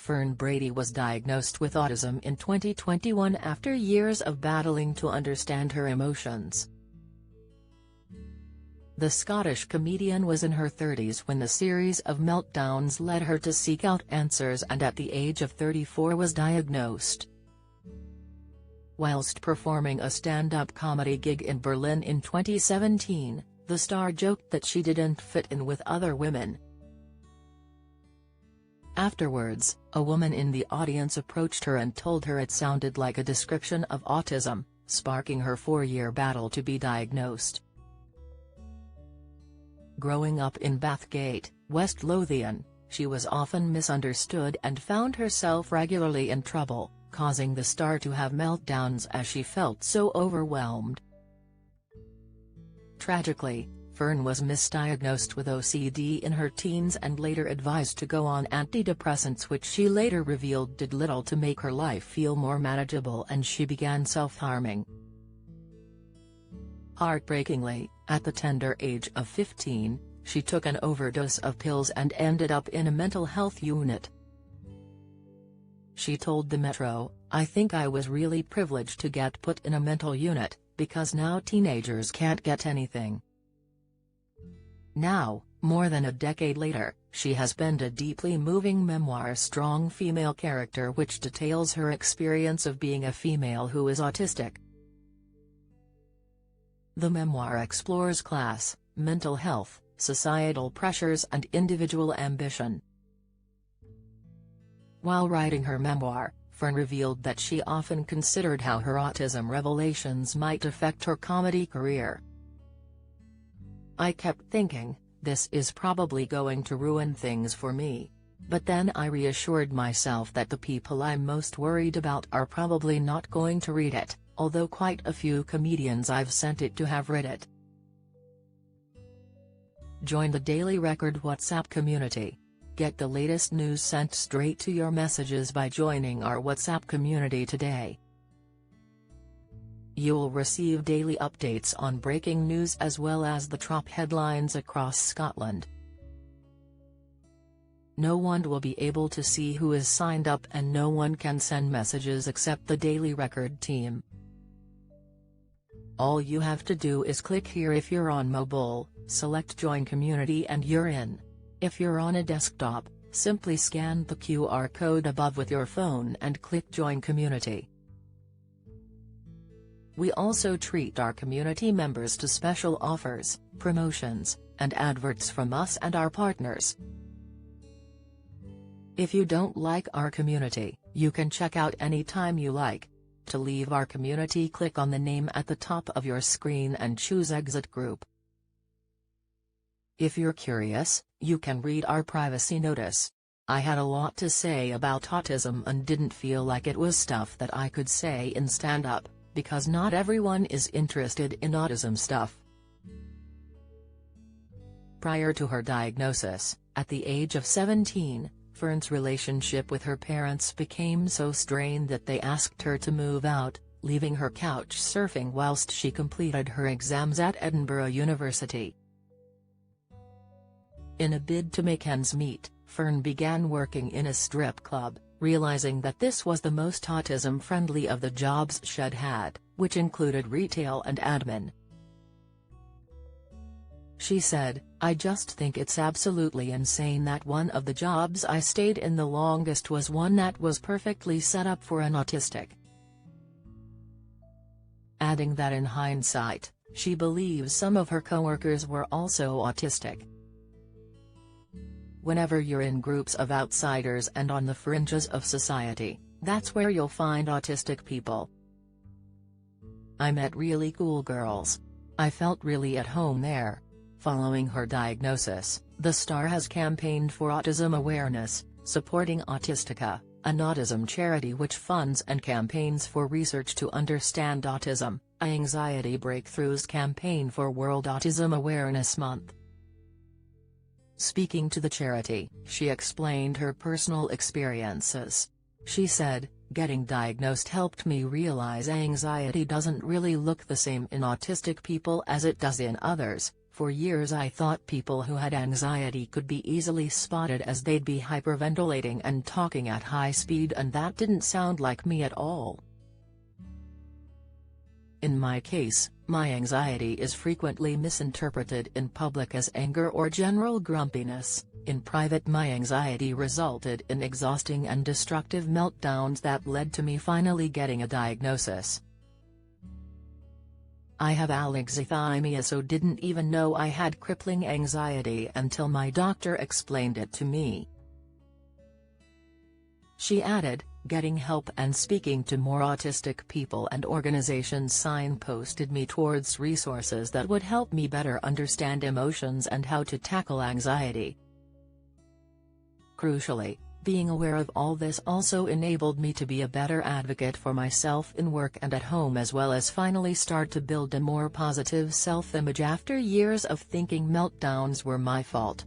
Fern Brady was diagnosed with autism in 2021 after years of battling to understand her emotions. The Scottish comedian was in her 30s when the series of meltdowns led her to seek out answers, and at the age of 34 was diagnosed. Whilst performing a stand-up comedy gig in Berlin in 2017, the star joked that she didn't fit in with other women. Afterwards, a woman in the audience approached her and told her it sounded like a description of autism, sparking her 4-year battle to be diagnosed. Growing up in Bathgate, West Lothian, she was often misunderstood and found herself regularly in trouble, causing the star to have meltdowns as she felt so overwhelmed. Tragically, Fern was misdiagnosed with OCD in her teens and later advised to go on antidepressants, which she later revealed did little to make her life feel more manageable, and she began self-harming. Heartbreakingly, at the tender age of 15, she took an overdose of pills and ended up in a mental health unit. She told the Metro, "I think I was really privileged to get put in a mental unit, because now teenagers can't get anything." Now, more than a decade later, she has penned a deeply moving memoir, Strong Female Character, which details her experience of being a female who is autistic. The memoir explores class, mental health, societal pressures and individual ambition. While writing her memoir, Fern revealed that she often considered how her autism revelations might affect her comedy career. "I kept thinking, this is probably going to ruin things for me. But then I reassured myself that the people I'm most worried about are probably not going to read it, although quite a few comedians I've sent it to have read it." Join the Daily Record WhatsApp community. Get the latest news sent straight to your messages by joining our WhatsApp community today. You'll receive daily updates on breaking news as well as the top headlines across Scotland. No one will be able to see who is signed up, and no one can send messages except the Daily Record team. All you have to do is click here if you're on mobile, select Join Community and you're in. If you're on a desktop, simply scan the QR code above with your phone and click Join Community. We also treat our community members to special offers, promotions, and adverts from us and our partners. If you don't like our community, you can check out anytime you like. To leave our community, click on the name at the top of your screen and choose Exit Group. If you're curious, you can read our privacy notice. I had a lot to say about autism and didn't feel like it was stuff that I could say in stand-up, because not everyone is interested in autism stuff. Prior to her diagnosis, at the age of 17, Fern's relationship with her parents became so strained that they asked her to move out, leaving her couch surfing whilst she completed her exams at Edinburgh University. In a bid to make ends meet, Fern began working in a strip club, realizing that this was the most autism-friendly of the jobs she'd had, which included retail and admin. She said, "I just think it's absolutely insane that one of the jobs I stayed in the longest was one that was perfectly set up for an autistic." Adding that in hindsight, she believes some of her coworkers were also autistic. Whenever you're in groups of outsiders and on the fringes of society, that's where you'll find autistic people. "I met really cool girls. I felt really at home there." Following her diagnosis, the star has campaigned for autism awareness, supporting Autistica, an autism charity which funds and campaigns for research to understand autism, Anxiety Breakthroughs campaign for World Autism Awareness Month. Speaking to the charity, she explained her personal experiences. She said, "Getting diagnosed helped me realize anxiety doesn't really look the same in autistic people as it does in others. For years I thought people who had anxiety could be easily spotted as they'd be hyperventilating and talking at high speed, and that didn't sound like me at all. In my case, my anxiety is frequently misinterpreted in public as anger or general grumpiness. In private, my anxiety resulted in exhausting and destructive meltdowns that led to me finally getting a diagnosis. I have alexithymia, so didn't even know I had crippling anxiety until my doctor explained it to me. She added, getting help and speaking to more autistic people and organizations signposted me towards resources that would help me better understand emotions and how to tackle anxiety. Crucially, being aware of all this also enabled me to be a better advocate for myself in work and at home, as well as finally start to build a more positive self-image after years of thinking meltdowns were my fault.